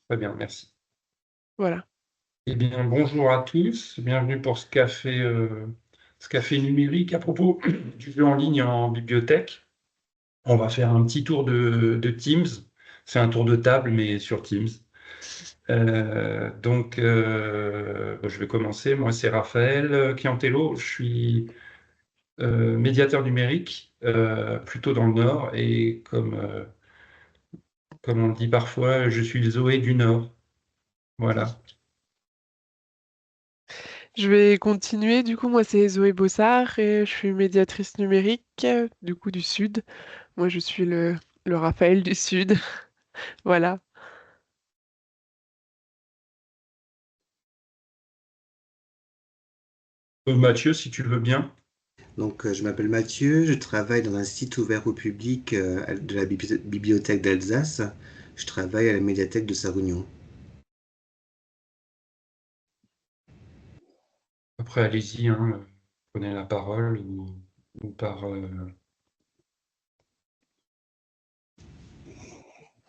Très bien, merci. Voilà. Eh bien, bonjour à tous. Bienvenue pour ce café numérique à propos du jeu en ligne en bibliothèque. On va faire un petit tour de Teams. C'est un tour de table, mais sur Teams. Je vais commencer. Moi, c'est Raphaël Chiantello. Je suis médiateur numérique, plutôt dans le Nord. Et comme on le dit parfois, je suis le Zoé du Nord. Voilà. Je vais continuer. Du coup, moi, c'est Zoé Bossard et je suis médiatrice numérique, du coup, du Sud. Moi, je suis le Raphaël du Sud. Voilà. Mathieu, si tu le veux bien. Je m'appelle Mathieu, je travaille dans un site ouvert au public de la bibliothèque d'Alsace. Je travaille à la médiathèque de Sarre-Union. Après, allez-y, hein, prenez la parole ou par.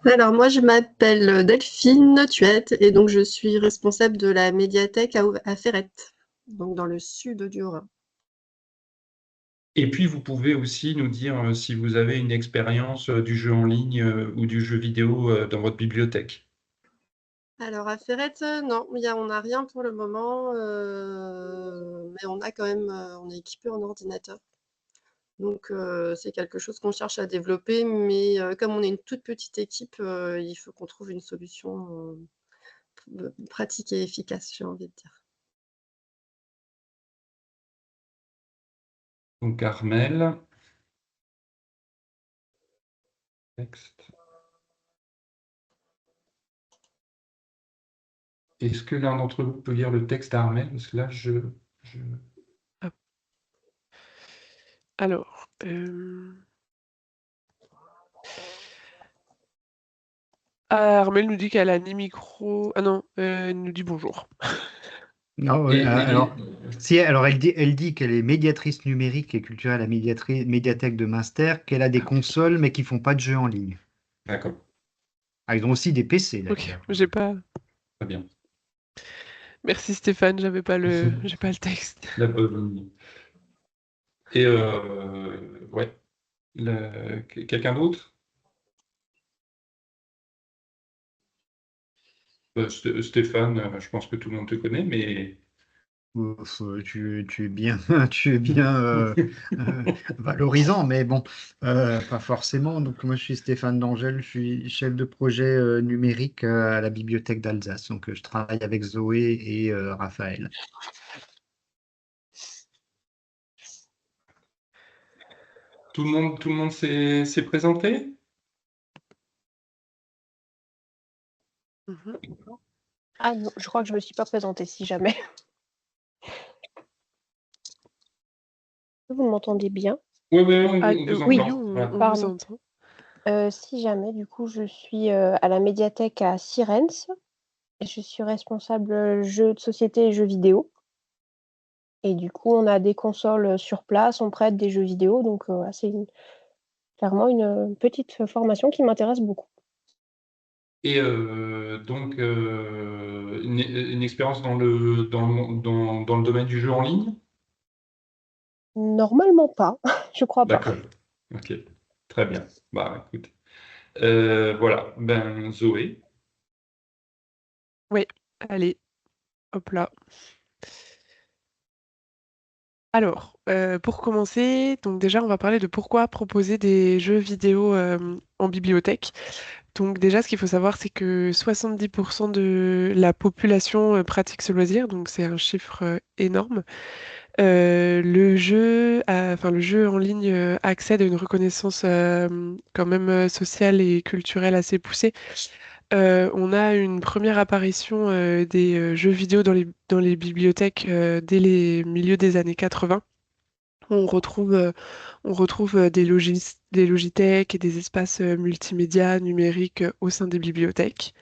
Alors moi je m'appelle Delphine Tuette et donc je suis responsable de la médiathèque à Ferrette, donc dans le sud du Haut-Rhin. Et puis, vous pouvez aussi nous dire si vous avez une expérience du jeu en ligne ou du jeu vidéo dans votre bibliothèque. Alors à Ferrette, non, on n'a rien pour le moment, mais on a quand même, on est équipé en ordinateur. Donc c'est quelque chose qu'on cherche à développer, mais comme on est une toute petite équipe, il faut qu'on trouve une solution pratique et efficace, j'ai envie de dire. Donc, Armel. Texte. Est-ce que l'un d'entre vous peut lire le texte à Armel? Parce que là, je... Hop. Alors, Armel nous dit qu'elle a ni micro. Ah non, elle nous dit bonjour. Non, Et, alors, et- si, alors elle dit qu'elle est médiatrice numérique et culturelle à la médiathèque de Münster, qu'elle a des consoles mais qui font pas de jeux en ligne. D'accord, Ah, ils ont aussi des PC Ok, d'ailleurs. j'ai pas. très bien. Merci Stéphane, j'ai pas le texte. La bonne. Et ouais, quelqu'un d'autre? Stéphane, je pense que tout le monde te connaît, mais Ouf, tu es bien, tu es bien valorisant, mais bon, pas forcément. Donc moi, je suis Stéphane D'Angèle, je suis chef de projet numérique à la bibliothèque d'Alsace. Donc je travaille avec Zoé et Raphaël. tout le monde s'est présenté? Mhm. Ah non, je crois que je me suis pas présentée, si jamais. Vous m'entendez bien? Oui, oui, Ah, on vous Oui, oui, entend. Voilà. on vous pardon. entend. Si jamais, du coup, je suis à la médiathèque à Sirens. Et je suis responsable jeux de société et jeux vidéo. Et du coup, on a des consoles sur place, on prête des jeux vidéo. Donc, c'est clairement une petite formation qui m'intéresse beaucoup. Et une expérience dans le domaine du jeu en ligne? Normalement pas, je crois pas. D'accord. Ok. Très bien. Bah, écoute. Voilà. Ben, Zoé. Oui, allez, hop là. Alors, pour commencer, donc déjà, on va parler de pourquoi proposer des jeux vidéo en bibliothèque. Donc déjà, ce qu'il faut savoir, c'est que 70% de la population pratique ce loisir, donc c'est un chiffre énorme. Le jeu en ligne accède à une reconnaissance quand même sociale et culturelle assez poussée. On a une première apparition des jeux vidéo dans les bibliothèques dès les milieux des années 80. On retrouve, euh, on retrouve des logithèques et des espaces multimédia numériques au sein des bibliothèques.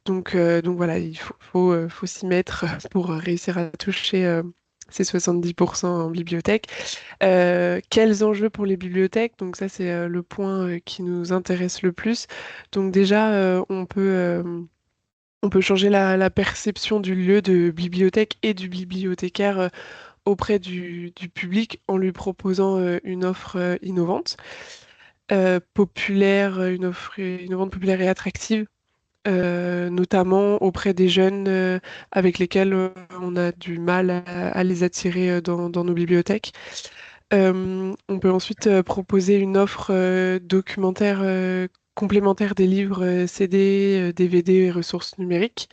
Donc voilà, faut s'y mettre pour réussir à toucher ces 70% en bibliothèque. Quels enjeux pour les bibliothèques? Donc ça, c'est le point qui nous intéresse le plus. Donc déjà, On peut changer la perception du lieu de bibliothèque et du bibliothécaire auprès du public en lui proposant une offre innovante, populaire, une offre innovante, populaire et attractive, notamment auprès des jeunes avec lesquels on a du mal à les attirer dans nos bibliothèques. On peut ensuite proposer une offre documentaire complémentaire des livres CD, DVD et ressources numériques.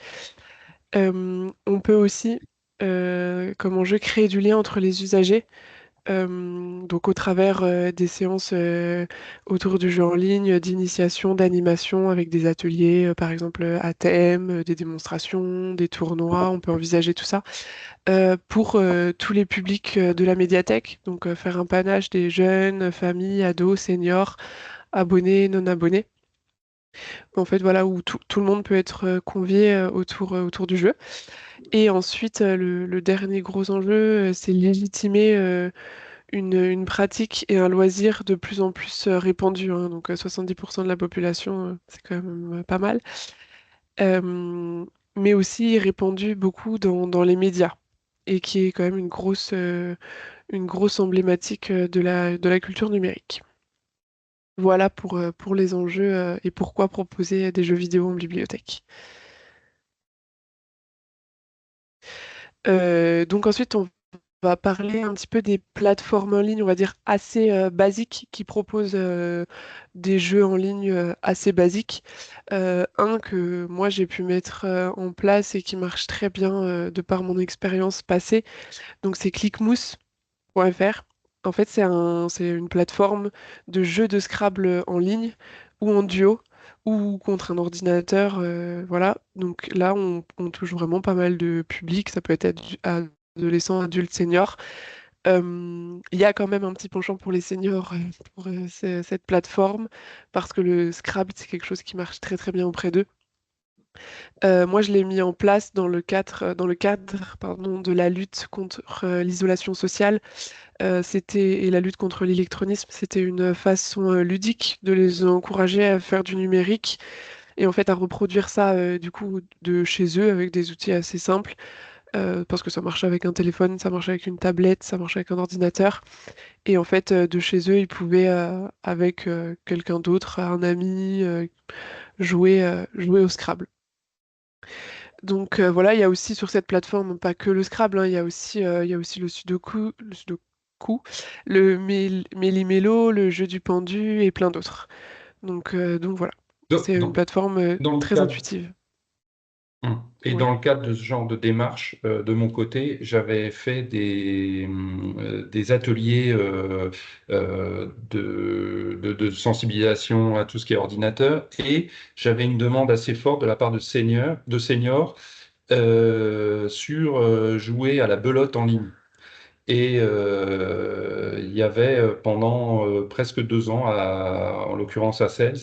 On peut aussi, comme enjeu, créer du lien entre les usagers, donc au travers des séances autour du jeu en ligne, d'initiation, d'animation avec des ateliers, par exemple à thème, des démonstrations, des tournois, on peut envisager tout ça pour tous les publics de la médiathèque, donc faire un panache des jeunes, familles, ados, seniors, abonnés, non abonnés. En fait, voilà, où tout le monde peut être convié autour du jeu. Et ensuite, le dernier gros enjeu, c'est légitimer une pratique et un loisir de plus en plus répandu, hein. Donc 70% de la population, c'est quand même pas mal. Euh, mais aussi répandu beaucoup dans les médias et qui est quand même une grosse emblématique de la culture numérique. Voilà pour les enjeux et pourquoi proposer des jeux vidéo en bibliothèque. Donc ensuite, on va parler un petit peu des plateformes en ligne, on va dire assez basiques, qui proposent des jeux en ligne assez basiques. Un que moi j'ai pu mettre en place et qui marche très bien de par mon expérience passée, donc c'est clickmousse.fr. En fait, c'est une plateforme de jeux de Scrabble en ligne ou en duo ou contre un ordinateur. Voilà. Donc là, on touche vraiment pas mal de public. Ça peut être adolescents, adultes, seniors. Il y a quand même un petit penchant pour les seniors pour cette plateforme parce que le Scrabble, c'est quelque chose qui marche très très bien auprès d'eux. Moi, je l'ai mis en place dans le cadre, pardon, de la lutte contre l'isolation sociale et la lutte contre l'électronisme, c'était une façon ludique de les encourager à faire du numérique et en fait à reproduire ça du coup de chez eux avec des outils assez simples parce que ça marche avec un téléphone, ça marche avec une tablette, ça marche avec un ordinateur et en fait de chez eux ils pouvaient avec quelqu'un d'autre, un ami, jouer au Scrabble. Donc voilà, il y a aussi sur cette plateforme, pas que le Scrabble, hein, il y a aussi le Sudoku, le Méli-Mélo, le jeu du pendu et plein d'autres. Donc voilà, Dans, c'est une dans- plateforme dans le très cadre, intuitive. et Ouais. dans le cadre de ce genre de démarche, de mon côté, j'avais fait des ateliers de sensibilisation à tout ce qui est ordinateur, et j'avais une demande assez forte de la part de seniors sur jouer à la belote en ligne. Et il y avait pendant presque 2 ans, en l'occurrence à Cels,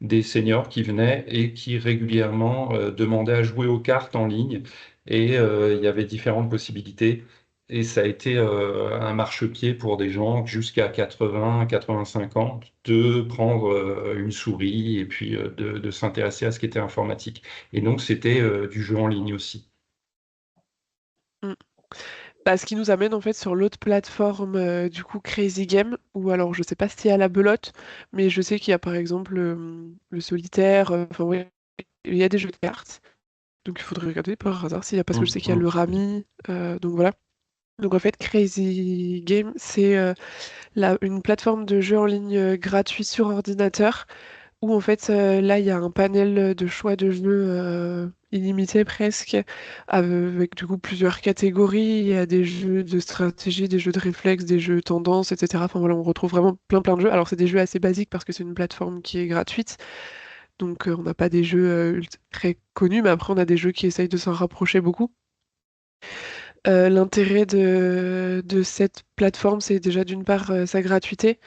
des seniors qui venaient et qui régulièrement demandaient à jouer aux cartes en ligne. Et il y avait différentes possibilités. Et ça a été un marchepied pour des gens jusqu'à 80, 85 ans de prendre une souris et puis de s'intéresser à ce qui était informatique. Et donc c'était du jeu en ligne aussi. Mm. Bah, ce qui nous amène en fait sur l'autre plateforme du coup Crazy Game, ou alors je sais pas s'il y a la belote, mais je sais qu'il y a par exemple le solitaire, enfin ouais, il y a des jeux de cartes. Donc il faudrait regarder par hasard s'il y a, parce que je sais qu'il y a le Rami, donc voilà. Donc en fait, Crazy Game, c'est une plateforme de jeux en ligne gratuit sur ordinateur où en fait là il y a un panel de choix de jeux illimité presque, avec du coup plusieurs catégories. Il y a des jeux de stratégie, des jeux de réflexe, des jeux tendance, etc. Enfin voilà, on retrouve vraiment plein de jeux. Alors c'est des jeux assez basiques parce que c'est une plateforme qui est gratuite. Donc on n'a pas des jeux très connus, mais après on a des jeux qui essayent de s'en rapprocher beaucoup. L'intérêt de cette plateforme, c'est déjà d'une part sa gratuité,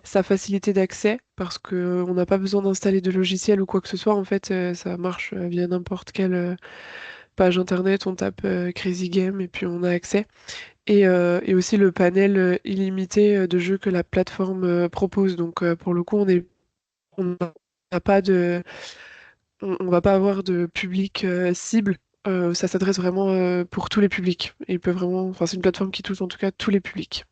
sa facilité d'accès, parce qu'on n'a pas besoin d'installer de logiciel ou quoi que ce soit. En fait, ça marche via n'importe quelle page internet, on tape Crazy Game et puis on a accès. Et aussi le panel illimité de jeux que la plateforme propose. Donc pour le coup, on n'a pas on va pas avoir de public cible. Ça s'adresse vraiment pour tous les publics. Et il peut vraiment, enfin, c'est une plateforme qui touche en tout cas tous les publics.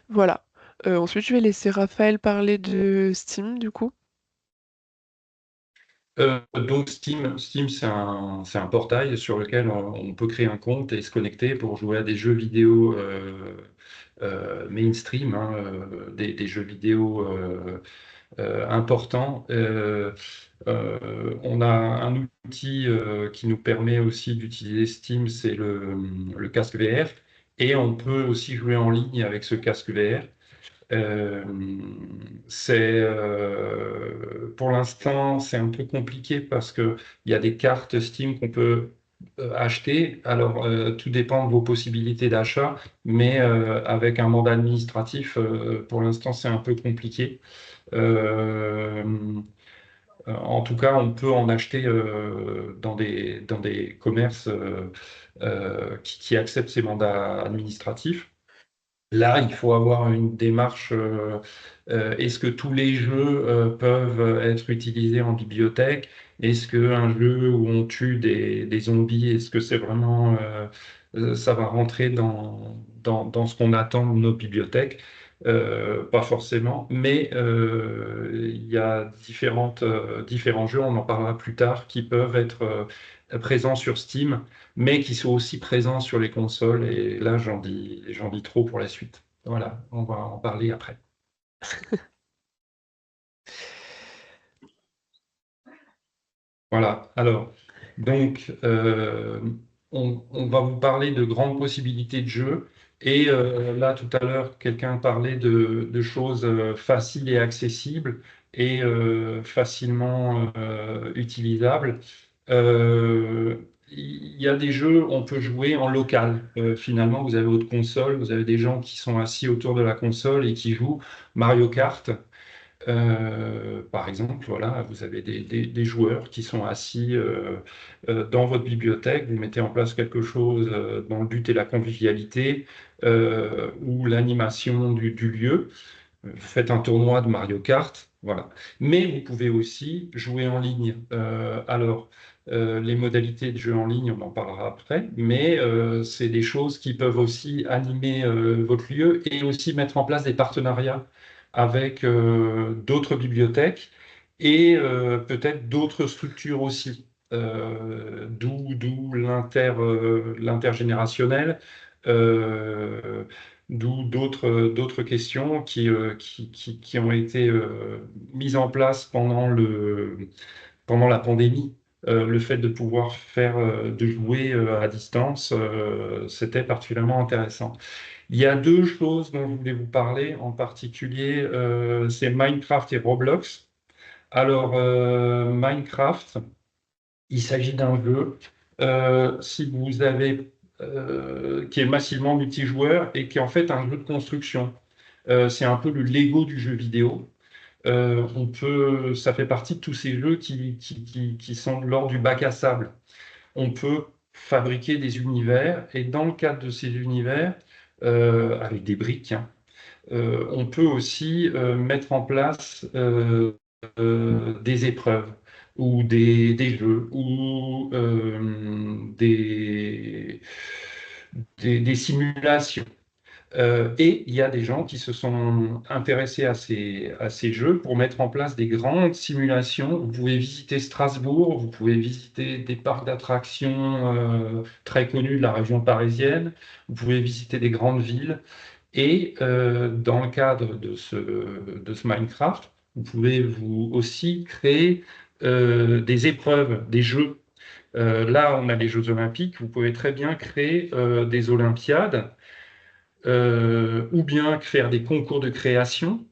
Voilà. Ensuite, je vais laisser Raphaël parler de Steam, du coup. Donc Steam c'est un portail sur lequel on peut créer un compte et se connecter pour jouer à des jeux vidéo mainstream, hein, des jeux vidéo importants. On a un outil qui nous permet aussi d'utiliser Steam, c'est le casque VR. Et on peut aussi jouer en ligne avec ce casque VR. Euh, pour l'instant, c'est un peu compliqué parce que il y a des cartes Steam qu'on peut acheter. Alors, tout dépend de vos possibilités d'achat, mais avec un mandat administratif, pour l'instant, c'est un peu compliqué. Euh, En tout cas, on peut en acheter dans des commerces qui acceptent ces mandats administratifs. Là, il faut avoir une démarche. Est-ce que tous les jeux peuvent être utilisés en bibliothèque? Est-ce qu'un jeu où on tue des zombies, est-ce que c'est vraiment, ça va rentrer dans ce qu'on attend de nos bibliothèques? Pas forcément, mais il y a différents jeux, on en parlera plus tard, qui peuvent être présents sur Steam, mais qui sont aussi présents sur les consoles. Et là, j'en dis trop pour la suite. Voilà, on va en parler après. Voilà, alors, donc, on va vous parler de grandes possibilités de jeu. Et là, tout à l'heure, quelqu'un parlait de choses faciles et accessibles et facilement utilisables. Il y a des jeux, on peut jouer en local. Finalement, vous avez votre console, vous avez des gens qui sont assis autour de la console et qui jouent Mario Kart. Par exemple, voilà, vous avez des joueurs qui sont assis dans votre bibliothèque, vous mettez en place quelque chose dans le but et la convivialité ou l'animation du lieu. Vous faites un tournoi de Mario Kart, voilà. Mais vous pouvez aussi jouer en ligne. Les modalités de jeu en ligne, on en parlera après, mais c'est des choses qui peuvent aussi animer votre lieu et aussi mettre en place des partenariats avec d'autres bibliothèques et peut-être d'autres structures aussi. D'où l'intergénérationnel. Euh, D'où d'autres questions qui ont été mises en place pendant la pandémie. Le fait de pouvoir de jouer à distance, c'était particulièrement intéressant. Il y a deux choses dont je voulais vous parler en particulier, c'est Minecraft et Roblox. Alors, Minecraft, il s'agit d'un jeu, si vous avez, qui est massivement multijoueur et qui est en fait un jeu de construction. C'est un peu le Lego du jeu vidéo. Ça fait partie de tous ces jeux qui sont de l'ordre du bac à sable. On peut fabriquer des univers et dans le cadre de ces univers, avec des briques, hein, on peut aussi mettre en place des épreuves ou des jeux ou des simulations. Et il y a des gens qui se sont intéressés à ces jeux pour mettre en place des grandes simulations. Vous pouvez visiter Strasbourg, vous pouvez visiter des parcs d'attractions très connus de la région parisienne, vous pouvez visiter des grandes villes. Et dans le cadre de ce Minecraft, vous pouvez vous aussi créer des épreuves, des jeux. Là, on a les Jeux Olympiques. Vous pouvez très bien créer des Olympiades ou bien faire des concours de création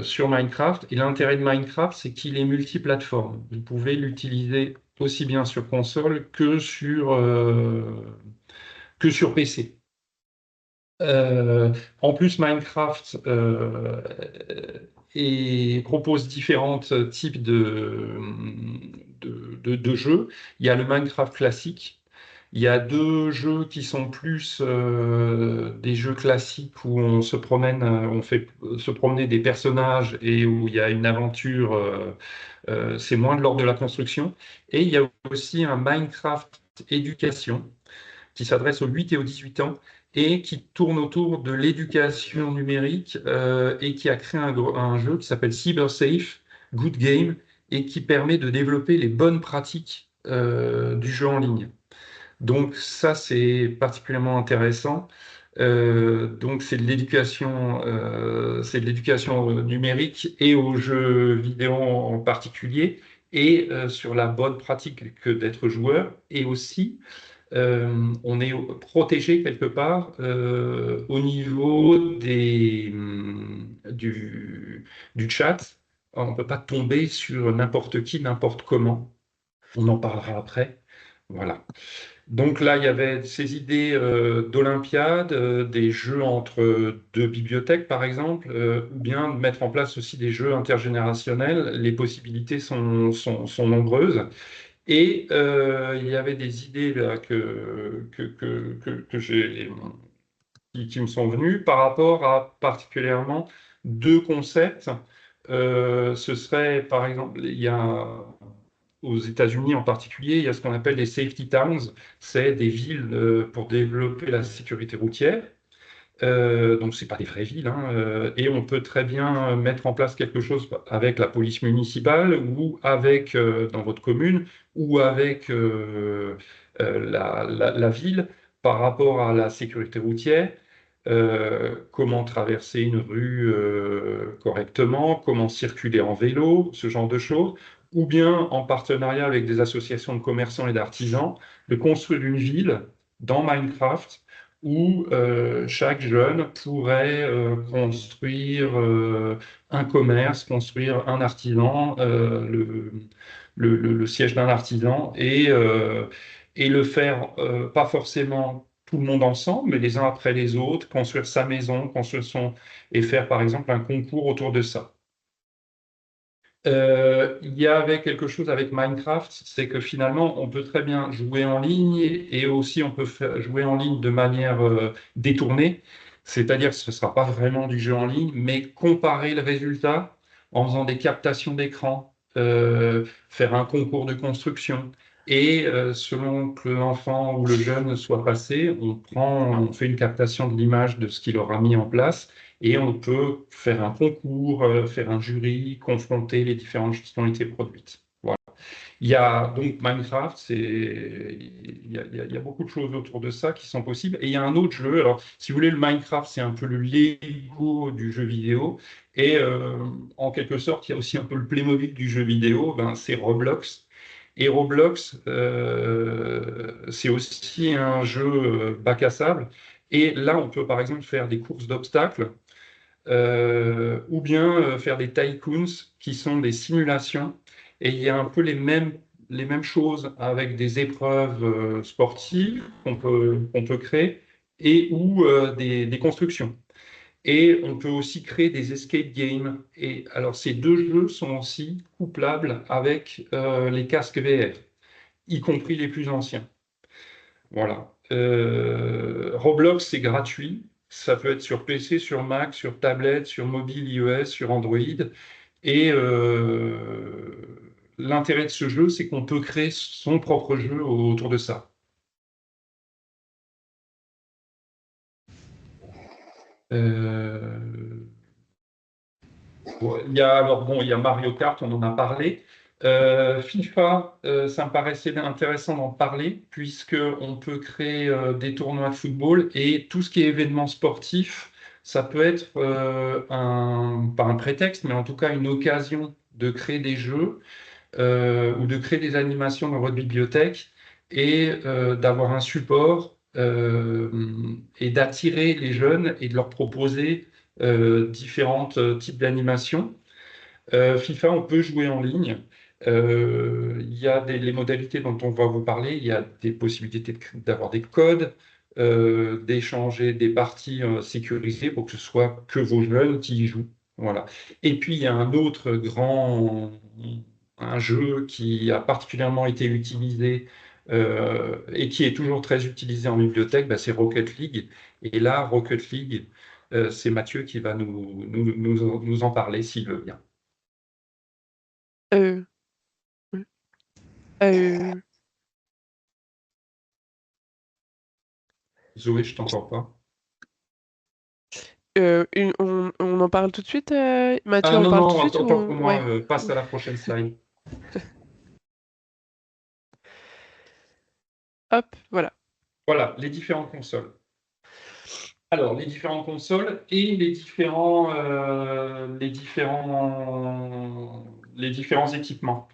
sur Minecraft. Et l'intérêt de Minecraft, c'est qu'il est multiplateforme. Vous pouvez l'utiliser aussi bien sur console que sur PC. En plus, Minecraft propose différents types de jeux. Il y a le Minecraft classique, Il y a deux jeux qui sont plus des jeux classiques où on se promène, on fait se promener des personnages et où il y a une aventure. C'est moins de l'ordre de la construction. Et il y a aussi un Minecraft éducation qui s'adresse aux 8 et aux 18 ans et qui tourne autour de l'éducation numérique et qui a créé un jeu qui s'appelle CyberSafe Good Game et qui permet de développer les bonnes pratiques du jeu en ligne. Donc ça, c'est particulièrement intéressant. Donc c'est de l'éducation numérique et aux jeux vidéo en particulier, et sur la bonne pratique que d'être joueur, et aussi on est protégé quelque part au niveau du chat. On ne peut pas tomber sur n'importe qui, n'importe comment. On en parlera après. Voilà. Donc là, il y avait ces idées d'Olympiade, des jeux entre deux bibliothèques, par exemple, ou bien de mettre en place aussi des jeux intergénérationnels. Les possibilités sont nombreuses. Et il y avait des idées là, qui me sont venues par rapport à particulièrement deux concepts. Ce serait, par exemple, il y a aux États-Unis en particulier, il y a ce qu'on appelle les safety towns, c'est des villes pour développer la sécurité routière. Donc, ce n'est pas des vraies villes, hein, et on peut très bien mettre en place quelque chose avec la police municipale ou avec, dans votre commune, ou avec la ville par rapport à la sécurité routière. Comment traverser une rue correctement, comment circuler en vélo, ce genre de choses, ou bien en partenariat avec des associations de commerçants et d'artisans, de construire une ville dans Minecraft où chaque jeune pourrait construire un commerce, construire un artisan, le siège d'un artisan, et le faire pas forcément tout le monde ensemble, mais les uns après les autres, construire sa maison, et faire par exemple un concours autour de ça. Il y avait quelque chose avec Minecraft, c'est que finalement, on peut très bien jouer en ligne et aussi on peut jouer en ligne de manière détournée, c'est-à-dire que ce ne sera pas vraiment du jeu en ligne, mais comparer le résultat en faisant des captations d'écran, faire un concours de construction. Et selon que l'enfant ou le jeune soit passé, on fait une captation de l'image de ce qu'il aura mis en place. Et on peut faire un concours, faire un jury, confronter les différentes choses qui ont été produites. Voilà. Il y a donc Minecraft, il y a beaucoup de choses autour de ça qui sont possibles. Et il y a un autre jeu. Alors, si vous voulez, le Minecraft, c'est un peu le Lego du jeu vidéo. Et en quelque sorte, il y a aussi un peu le Playmobil du jeu vidéo. Ben, c'est Roblox. Et Roblox, c'est aussi un jeu bac à sable. Et là, on peut par exemple faire des courses d'obstacles. Ou bien faire des tycoons qui sont des simulations. Et il y a un peu les mêmes choses avec des épreuves sportives qu'on peut créer et ou des constructions. Et on peut aussi créer des escape games. Et alors, ces deux jeux sont aussi couplables avec les casques VR, y compris les plus anciens. Voilà. Roblox, c'est gratuit. Ça peut être sur PC, sur Mac, sur tablette, sur mobile iOS, sur Android. Et l'intérêt de ce jeu, c'est qu'on peut créer son propre jeu autour de ça. Il y a Mario Kart, on en a parlé. FIFA, ça me paraissait intéressant d'en parler, puisqu'on peut créer des tournois de football et tout ce qui est événement sportif, ça peut être pas un prétexte, mais en tout cas une occasion de créer des jeux ou de créer des animations dans votre bibliothèque et d'avoir un support et d'attirer les jeunes et de leur proposer différents types d'animations. FIFA, on peut jouer en ligne. Il y a les modalités dont on va vous parler. Il y a des possibilités d'avoir des codes, d'échanger des parties sécurisées pour que ce soit que vos jeunes qui y jouent. Voilà. Et puis, il y a un autre un jeu qui a particulièrement été utilisé et qui est toujours très utilisé en bibliothèque, bah, c'est Rocket League. Et là, Rocket League, c'est Mathieu qui va nous en parler s'il veut bien. Euh, oui. Euh, Zoé, je t'entends pas. on en parle tout de suite, Mathieu Ah en non, parle tout non, de suite autant pour ou moi, ouais. passe à la prochaine slide. Hop, voilà. Voilà, les différentes consoles. Alors, les différentes consoles et les différents équipements.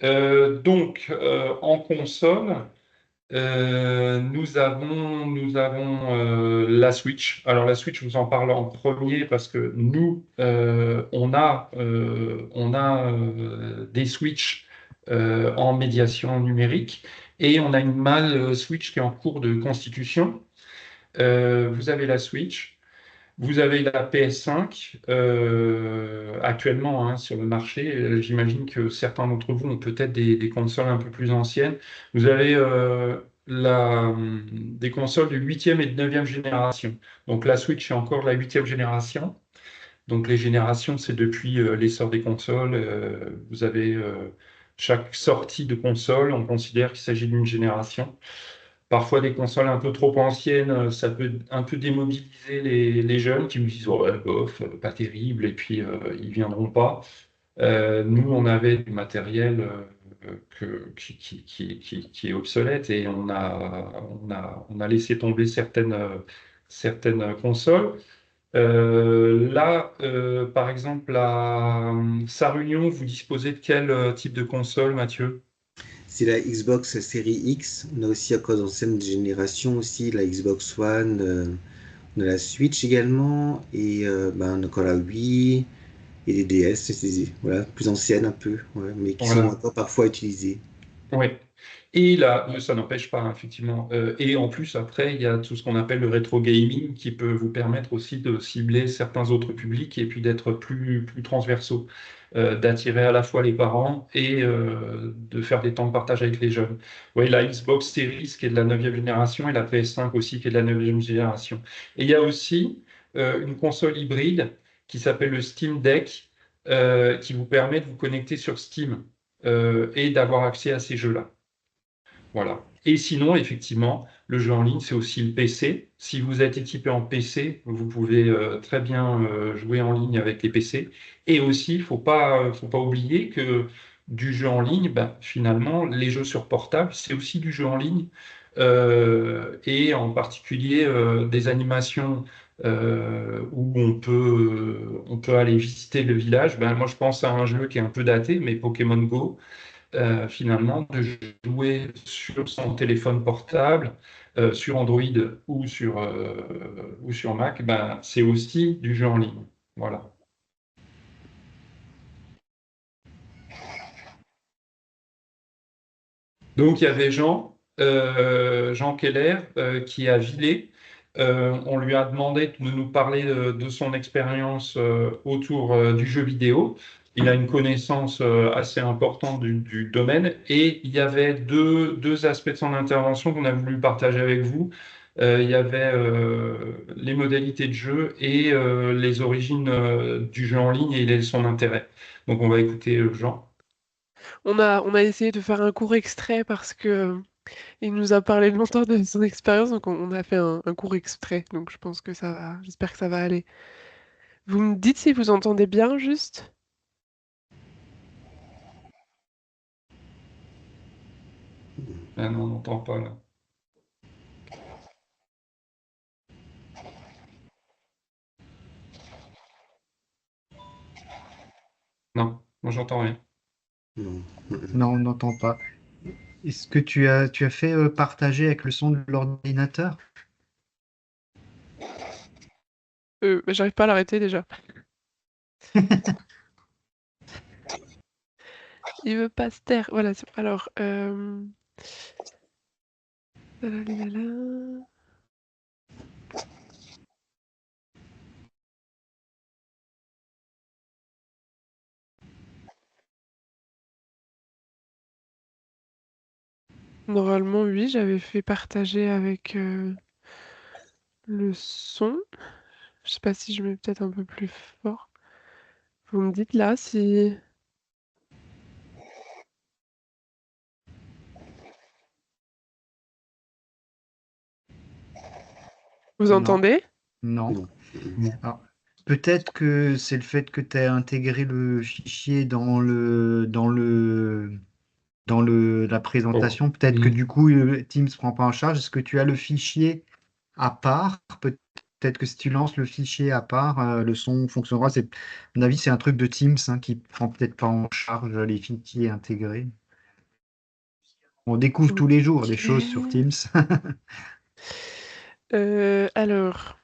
En console, nous avons la Switch. Alors, la Switch, je vous en parle en premier parce que nous, on a des Switch en médiation numérique et on a une mâle Switch qui est en cours de constitution. Vous avez la Switch. Vous avez la PS5 actuellement, hein, sur le marché. J'imagine que certains d'entre vous ont peut-être des consoles un peu plus anciennes. Vous avez des consoles de huitième et de neuvième génération. Donc la Switch est encore la huitième génération. Donc les générations, c'est depuis l'essor des consoles. Vous avez chaque sortie de console, on considère qu'il s'agit d'une génération. Parfois, des consoles un peu trop anciennes, ça peut un peu démobiliser les jeunes qui nous disent oh, ouais, bof, pas terrible, et puis ils viendront pas. Nous, on avait du matériel qui est obsolète et on a laissé tomber certaines consoles. Là, par exemple, à Sarre-Union, vous disposez de quel type de console, Mathieu? C'est la Xbox Series X. On a aussi encore d'anciennes générations aussi, la Xbox One, on a la Switch également, et on a encore la Wii et les DS, voilà, plus anciennes un peu, ouais, mais qui sont Voilà. encore parfois utilisées. Oui. Et là, ça n'empêche pas, hein, effectivement. Et en plus, après, il y a tout ce qu'on appelle le rétro gaming qui peut vous permettre aussi de cibler certains autres publics et puis d'être plus transversaux, d'attirer à la fois les parents et de faire des temps de partage avec les jeunes. Oui, la Xbox Series qui est de la neuvième génération et la PS5 aussi qui est de la neuvième génération. Et il y a aussi une console hybride qui s'appelle le Steam Deck qui vous permet de vous connecter sur Steam et d'avoir accès à ces jeux-là. Voilà. Et sinon, effectivement, le jeu en ligne, c'est aussi le PC. Si vous êtes équipé en PC, vous pouvez très bien jouer en ligne avec les PC. Et aussi, il faut pas oublier que du jeu en ligne, ben, finalement, les jeux sur portable, c'est aussi du jeu en ligne. Et en particulier des animations où on peut aller visiter le village. Ben, moi, je pense à un jeu qui est un peu daté, mais Pokémon Go finalement, de jouer sur son téléphone portable, sur Android ou sur Mac, ben, c'est aussi du jeu en ligne. Voilà. Donc, il y avait Jean Keller, qui est à Villers. On lui a demandé de nous parler de son expérience autour du jeu vidéo. Il a une connaissance assez importante du domaine et il y avait deux aspects de son intervention qu'on a voulu partager avec vous. Il y avait les modalités de jeu et les origines du jeu en ligne et son intérêt. Donc, on va écouter Jean. On a essayé de faire un court extrait parce que il nous a parlé longtemps de son expérience, donc on a fait un court extrait. Donc je pense que ça va. J'espère que ça va aller. Vous me dites si vous entendez bien, juste? Ah non, on n'entend pas là. Non, moi j'entends rien. Non. Non, on n'entend pas. Est-ce que tu as fait partager avec le son de l'ordinateur? Bah, j'arrive pas à l'arrêter déjà. Il veut pas se taire. Voilà. Alors. Lalalala. Normalement, oui, j'avais fait partager avec le son. Je sais pas si je mets peut-être un peu plus fort. Vous me dites là si vous Non, entendez? non. Non. Non. Alors, peut-être que c'est le fait que tu as intégré le fichier dans la Oh. présentation. Peut-être que Mm. du coup, Teams ne prend pas en charge. Est-ce que tu as le fichier à part? Peut-être que si tu lances le fichier à part, le son fonctionnera. À mon avis, c'est un truc de Teams hein, qui prend peut-être pas en charge les fichiers intégrés. On découvre tous les jours des choses sur Ok. Teams. Alors,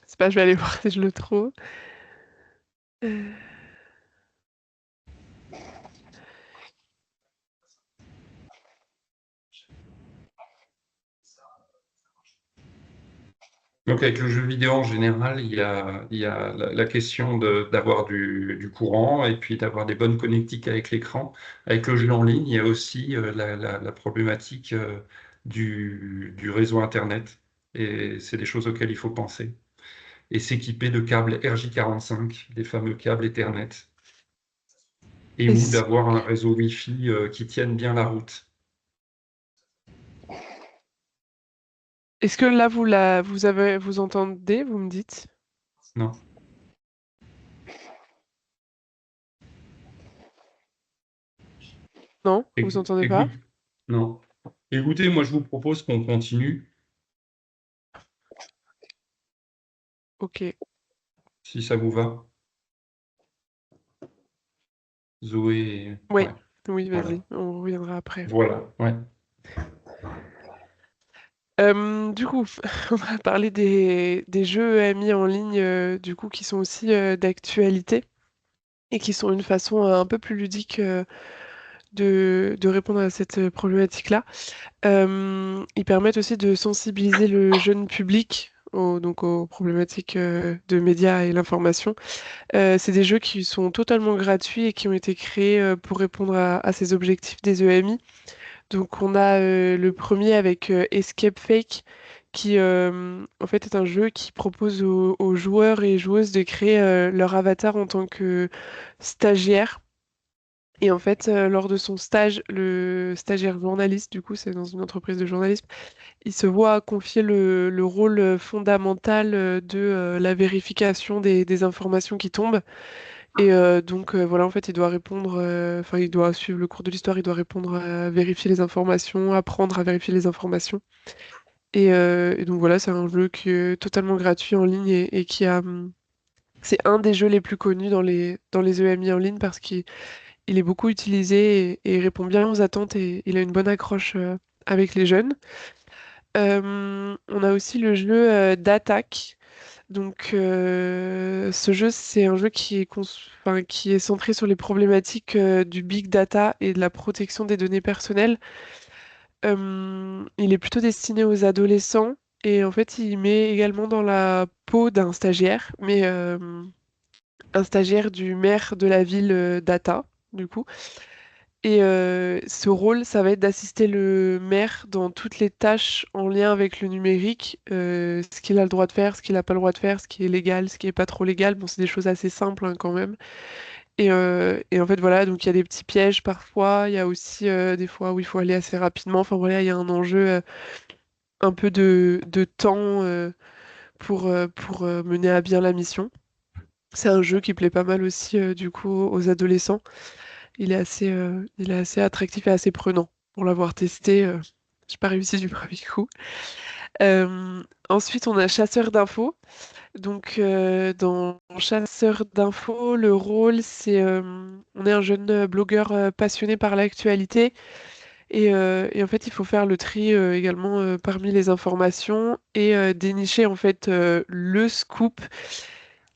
c'est pas, je vais aller voir si je le trouve. Euh, Donc avec le jeu vidéo en général, il y a la question d'avoir du courant et puis d'avoir des bonnes connectiques avec l'écran. Avec le jeu en ligne, il y a aussi la problématique du réseau Internet. Et c'est des choses auxquelles il faut penser. Et s'équiper de câbles RJ45, des fameux câbles Ethernet, et ou Est-ce, d'avoir un réseau Wi-Fi qui tienne bien la route. est-ce que là vous entendez, vous me dites? Non. Non, vous entendez pas? Écoute, non. Écoutez, moi je vous propose qu'on continue, Ok. si ça vous va. Zoé, Oui, ouais, oui, voilà. vas-y, on reviendra après. Voilà, ouais. Du coup, on va parler des jeux EMI en ligne, du coup, qui sont aussi d'actualité et qui sont une façon un peu plus ludique de répondre à cette problématique-là. Ils permettent aussi de sensibiliser le jeune public donc aux problématiques de médias et l'information. C'est des jeux qui sont totalement gratuits et qui ont été créés pour répondre à ces objectifs des EMI. Donc on a le premier avec Escape Fake qui en fait est un jeu qui propose aux joueurs et joueuses de créer leur avatar en tant que stagiaire. Et en fait, lors de son stage, le stagiaire journaliste, du coup, c'est dans une entreprise de journalisme, il se voit confier le rôle fondamental de la vérification des informations qui tombent. Et donc voilà, en fait, il doit répondre, enfin, il doit suivre le cours de l'histoire, il doit répondre à vérifier les informations, apprendre à vérifier les informations. Et donc voilà, c'est un jeu qui est totalement gratuit en ligne et qui a, c'est un des jeux les plus connus dans les EMI en ligne parce qu'il est beaucoup utilisé et il répond bien aux attentes et il a une bonne accroche avec les jeunes. On a aussi le jeu d'attaque. Donc, ce jeu, c'est un jeu enfin, qui est centré sur les problématiques du big data et de la protection des données personnelles. Il est plutôt destiné aux adolescents et en fait, il met également dans la peau d'un stagiaire, mais un stagiaire du maire de la ville data, du coup. Et ce rôle, ça va être d'assister le maire dans toutes les tâches en lien avec le numérique, ce qu'il a le droit de faire, ce qu'il n'a pas le droit de faire, ce qui est légal, ce qui est pas trop légal. Bon, c'est des choses assez simples hein, quand même. Et en fait, voilà, donc il y a des petits pièges parfois. Il y a aussi des fois où il faut aller assez rapidement. Enfin voilà, il y a un enjeu un peu de temps pour mener à bien la mission. C'est un jeu qui plaît pas mal aussi du coup aux adolescents. Il est assez attractif et assez prenant. Pour l'avoir testé, j'ai pas réussi du premier coup. Ensuite, on a Chasseur d'infos. Donc, dans Chasseur d'infos, le rôle, c'est on est un jeune blogueur passionné par l'actualité. Et en fait, il faut faire le tri également parmi les informations et dénicher en fait le scoop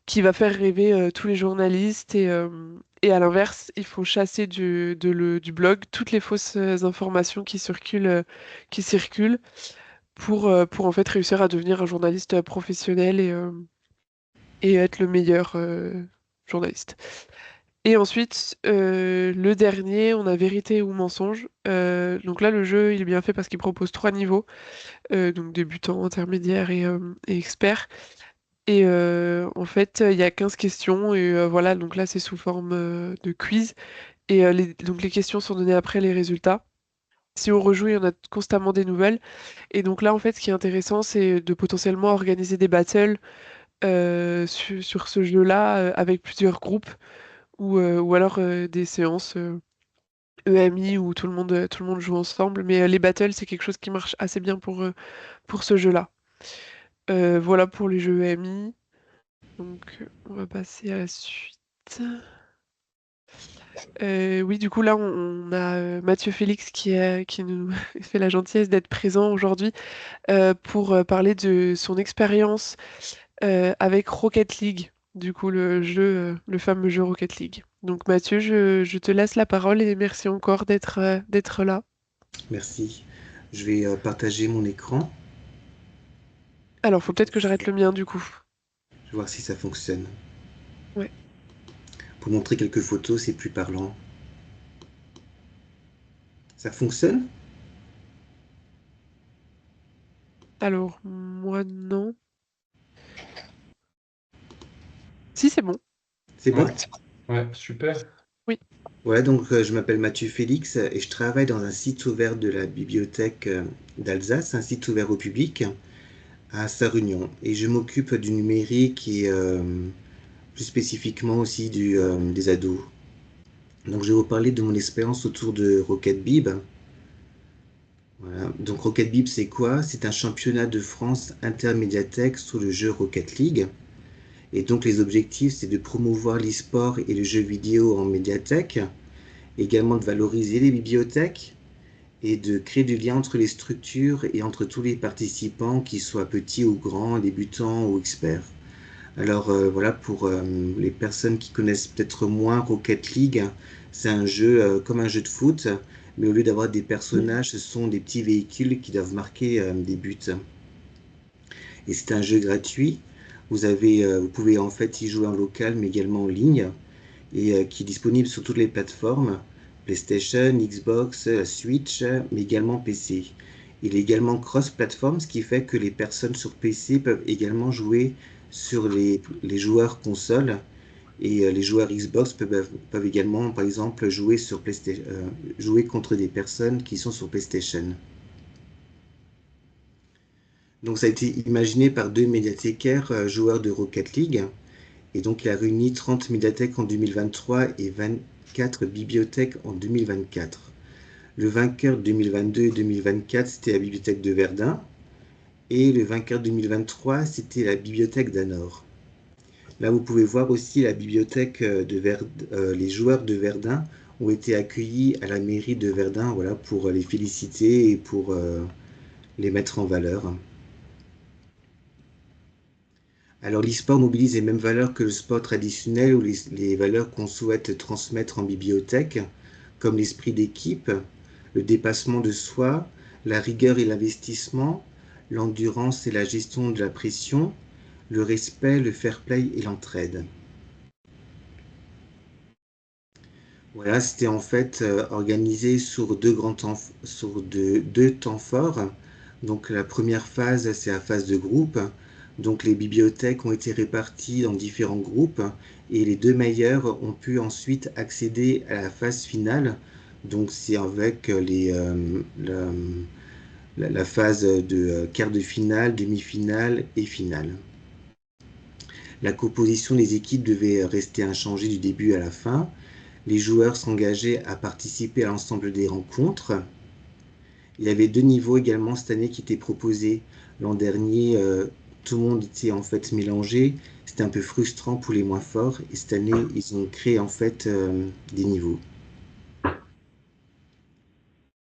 qui va faire rêver tous les journalistes et à l'inverse, il faut chasser du blog toutes les fausses informations qui circulent pour en fait réussir à devenir un journaliste professionnel et être le meilleur journaliste. Et ensuite, le dernier, on a vérité ou mensonge. Donc là, le jeu, il est bien fait parce qu'il propose 3 niveaux, donc débutant, intermédiaire et expert. Et en fait, il y a 15 questions et voilà, donc là, c'est sous forme de quiz. Et donc les questions sont données après les résultats. Si on rejoue, il y en a constamment des nouvelles. Et donc là, en fait, ce qui est intéressant, c'est de potentiellement organiser des battles sur ce jeu-là avec plusieurs groupes ou alors des séances EMI où tout le monde joue ensemble. Mais les battles, c'est quelque chose qui marche assez bien pour ce jeu-là. Voilà pour les jeux EMI. Donc, on va passer à la suite. Oui, du coup, là, on a Mathieu Félix qui nous fait la gentillesse d'être présent aujourd'hui pour parler de son expérience avec Rocket League, du coup, le fameux jeu Rocket League. Donc, Mathieu, je te laisse la parole et merci encore d'être là. Merci. Je vais partager mon écran. Alors, faut peut-être que j'arrête le mien, du coup. Je vais voir si ça fonctionne. Ouais. Pour montrer quelques photos, c'est plus parlant. Ça fonctionne? Alors, moi, non. Si, c'est bon. C'est bon? Ouais, ouais, super. Oui. Ouais, donc je m'appelle Mathieu Félix et je travaille dans un site ouvert de la bibliothèque d'Alsace, un site ouvert au public à Sarre-Union. Et je m'occupe du numérique et plus spécifiquement aussi des ados. Donc je vais vous parler de mon expérience autour de Rocket Bib. Voilà. Donc Rocket Bib, c'est quoi? C'est un championnat de France intermédiathèque sur le jeu Rocket League. Et donc les objectifs, c'est de promouvoir l'e-sport et le jeu vidéo en médiathèque, également de valoriser les bibliothèques et de créer du lien entre les structures et entre tous les participants, qu'ils soient petits ou grands, débutants ou experts. Alors voilà, pour les personnes qui connaissent peut-être moins Rocket League, c'est un jeu comme un jeu de foot, mais au lieu d'avoir des personnages, ce sont des petits véhicules qui doivent marquer des buts. Et c'est un jeu gratuit. Vous pouvez en fait y jouer en local, mais également en ligne, et qui est disponible sur toutes les plateformes, PlayStation, Xbox, Switch, mais également PC. Il est également cross-platform, ce qui fait que les personnes sur PC peuvent également jouer sur les joueurs consoles, et les joueurs Xbox peuvent également, par exemple, jouer contre des personnes qui sont sur PlayStation. Donc ça a été imaginé par deux médiathécaires joueurs de Rocket League. Et donc il a réuni 30 médiathèques en 2023 et 24 bibliothèques en 2024. Le vainqueur 2022 et 2024, c'était la bibliothèque de Verdun. Et le vainqueur 2023, c'était la bibliothèque d'Anor. Là, vous pouvez voir aussi la bibliothèque les joueurs de Verdun ont été accueillis à la mairie de Verdun, voilà, pour les féliciter et pour les mettre en valeur. Alors l'e-sport mobilise les mêmes valeurs que le sport traditionnel ou les valeurs qu'on souhaite transmettre en bibliothèque, comme l'esprit d'équipe, le dépassement de soi, la rigueur et l'investissement, l'endurance et la gestion de la pression, le respect, le fair play et l'entraide. Voilà, c'était en fait organisé sur deux temps forts. Donc la première phase, c'est la phase de groupe. Donc les bibliothèques ont été réparties dans différents groupes et les deux meilleurs ont pu ensuite accéder à la phase finale. Donc c'est avec la phase de quart de finale, demi-finale et finale. La composition des équipes devait rester inchangée du début à la fin. Les joueurs s'engageaient à participer à l'ensemble des rencontres. Il y avait deux niveaux également cette année qui étaient proposés. L'an dernier, tout le monde était en fait mélangé. C'était un peu frustrant pour les moins forts. Et cette année, ils ont créé en fait des niveaux.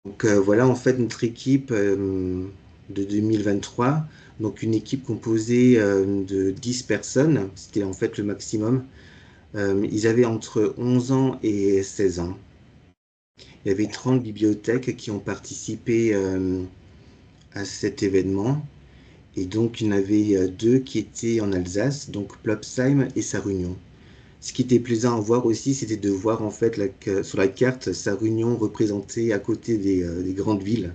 Donc voilà en fait notre équipe de 2023. Donc une équipe composée de 10 personnes. C'était en fait le maximum. Ils avaient entre 11 ans et 16 ans. Il y avait 30 bibliothèques qui ont participé à cet événement. Et donc, il y en avait deux qui étaient en Alsace, donc Plopsheim et Sarre-Union. Ce qui était plaisant à voir aussi, c'était de voir en fait sur la carte sa Réunion représentée à côté des grandes villes.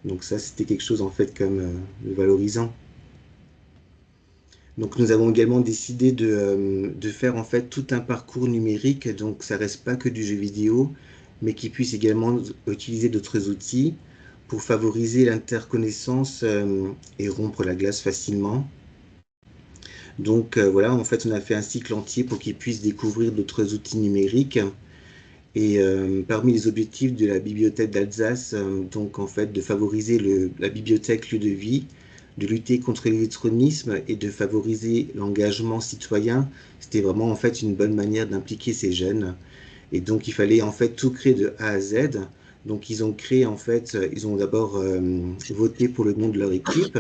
Donc ça, c'était quelque chose en fait comme de valorisant. Donc nous avons également décidé de faire en fait tout un parcours numérique, donc ça reste pas que du jeu vidéo, mais qui puisse également utiliser d'autres outils pour favoriser l'interconnaissance et rompre la glace facilement. Donc voilà, en fait on a fait un cycle entier pour qu'ils puissent découvrir d'autres outils numériques. Et parmi les objectifs de la bibliothèque d'Alsace, donc en fait de favoriser la bibliothèque lieu de vie, de lutter contre l'électronisme et de favoriser l'engagement citoyen, c'était vraiment en fait une bonne manière d'impliquer ces jeunes. Et donc il fallait en fait tout créer de A à Z. Donc ils ont créé en fait, ils ont d'abord voté pour le nom de leur équipe.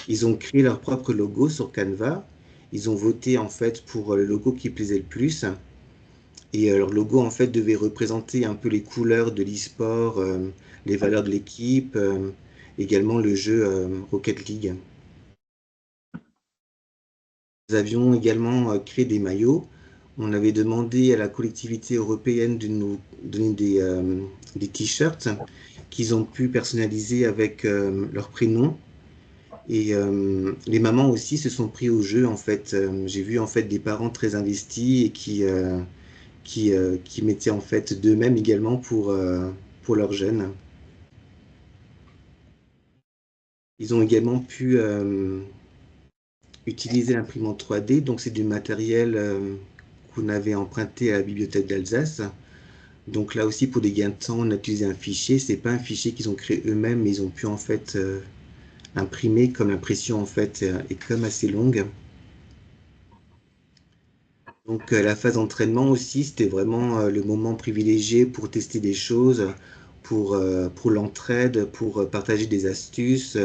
Ils ont créé leur propre logo sur Canva. Ils ont voté en fait pour le logo qui plaisait le plus. Et leur logo, en fait, devait représenter un peu les couleurs de l'e-sport, les valeurs de l'équipe, également le jeu Rocket League. Nous avions également créé des maillots. On avait demandé à la collectivité européenne de nous donner des t-shirts qu'ils ont pu personnaliser avec leur prénom. Et les mamans aussi se sont pris au jeu, en fait. J'ai vu, en fait, des parents très investis et qui mettaient en fait d'eux-mêmes également pour leurs jeunes. Ils ont également pu utiliser l'imprimante 3D, donc c'est du matériel qu'on avait emprunté à la bibliothèque d'Alsace. Donc là aussi pour des gains de temps, on a utilisé un fichier. C'est pas un fichier qu'ils ont créé eux-mêmes, mais ils ont pu en fait imprimer, comme l'impression en fait est comme assez longue. Donc la phase d'entraînement aussi, c'était vraiment le moment privilégié pour tester des choses, pour l'entraide, pour partager des astuces,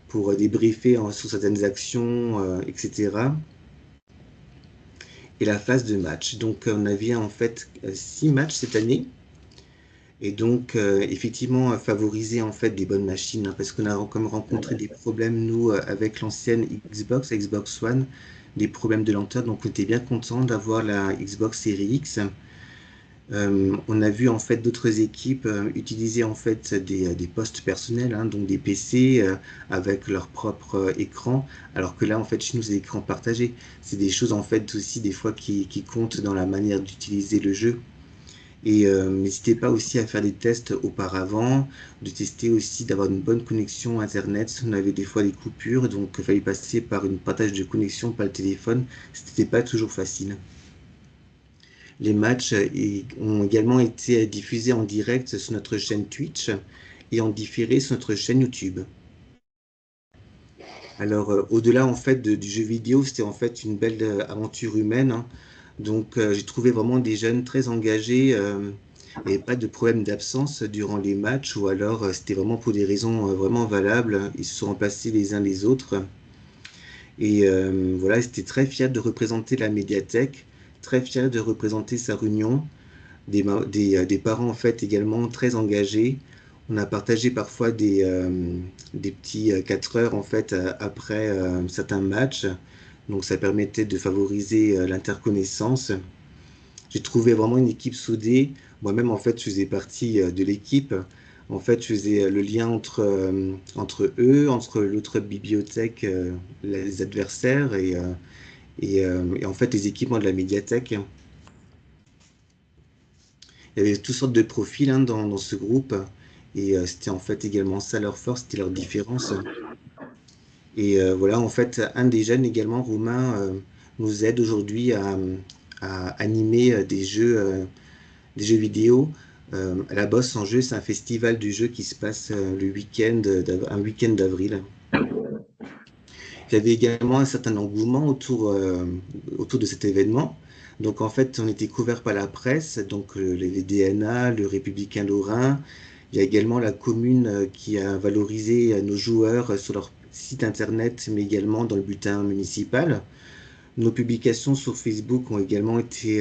pour débriefer sur certaines actions, etc. Et la phase de match. Donc on avait en fait 6 matchs cette année. Et donc effectivement favoriser en fait des bonnes machines, hein, parce qu'on a comme rencontré des problèmes nous avec l'ancienne Xbox One, des problèmes de lenteur, donc on était bien content d'avoir la Xbox Series X. On a vu en fait d'autres équipes utiliser en fait des postes personnels, hein, donc des PC avec leur propre écran, alors que là en fait chez nous c'est des écrans partagés. C'est des choses en fait aussi des fois qui comptent dans la manière d'utiliser le jeu. Et n'hésitez pas aussi à faire des tests auparavant, de tester aussi d'avoir une bonne connexion Internet. On avait des fois des coupures, donc il fallait passer par une partage de connexion par le téléphone. C'était pas toujours facile. Les matchs ont également été diffusés en direct sur notre chaîne Twitch et en différé sur notre chaîne YouTube. Alors, au-delà en fait du jeu vidéo, c'était en fait une belle aventure humaine, hein. Donc, j'ai trouvé vraiment des jeunes très engagés. Il n'y avait pas de problème d'absence durant les matchs, ou alors c'était vraiment pour des raisons vraiment valables. Ils se sont remplacés les uns les autres. Et voilà, ils étaient très fiers de représenter la médiathèque, très fiers de représenter sa réunion. Des parents en fait également très engagés. On a partagé parfois des petits 4 heures en fait après certains matchs. Donc ça permettait de favoriser l'interconnaissance. J'ai trouvé vraiment une équipe soudée. Moi-même en fait je faisais partie de l'équipe. En fait je faisais le lien entre eux, entre l'autre bibliothèque, les adversaires et en fait les équipements de la médiathèque. Il y avait toutes sortes de profils, hein, dans ce groupe. Et c'était en fait également ça leur force, c'était leur différence. Et voilà, en fait, un des jeunes également, Romain, nous aide aujourd'hui à animer des jeux vidéo. À la Bosse en jeu, c'est un festival du jeu qui se passe un week-end d'avril. Il y avait également un certain engouement autour de cet événement. Donc en fait, on était couvert par la presse, donc les DNA, le Républicain Lorrain. Il y a également la commune qui a valorisé nos joueurs sur leur site internet, mais également dans le bulletin municipal. Nos publications sur Facebook ont également été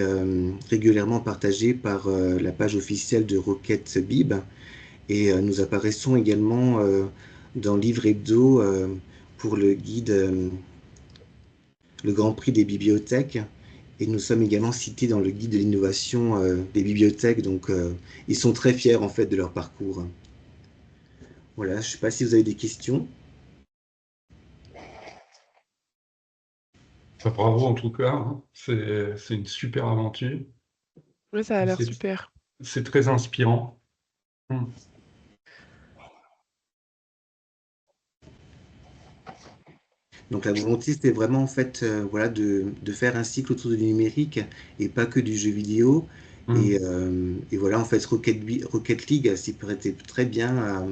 régulièrement partagées par la page officielle de Rocket Bib. Et nous apparaissons également dans Livre Hebdo pour le guide Le Grand Prix des bibliothèques. Et nous sommes également cités dans le guide de l'innovation des bibliothèques, donc ils sont très fiers en fait de leur parcours. Voilà, je ne sais pas si vous avez des questions. Enfin, bravo en tout cas, hein. C'est une super aventure. Ouais, ça a l'air C'est super. c'est très inspirant. Hmm. Donc la volonté, c'était vraiment en fait voilà, de faire un cycle autour du numérique et pas que du jeu vidéo. Hmm. Et voilà, en fait, Rocket League s'y prêtait très bien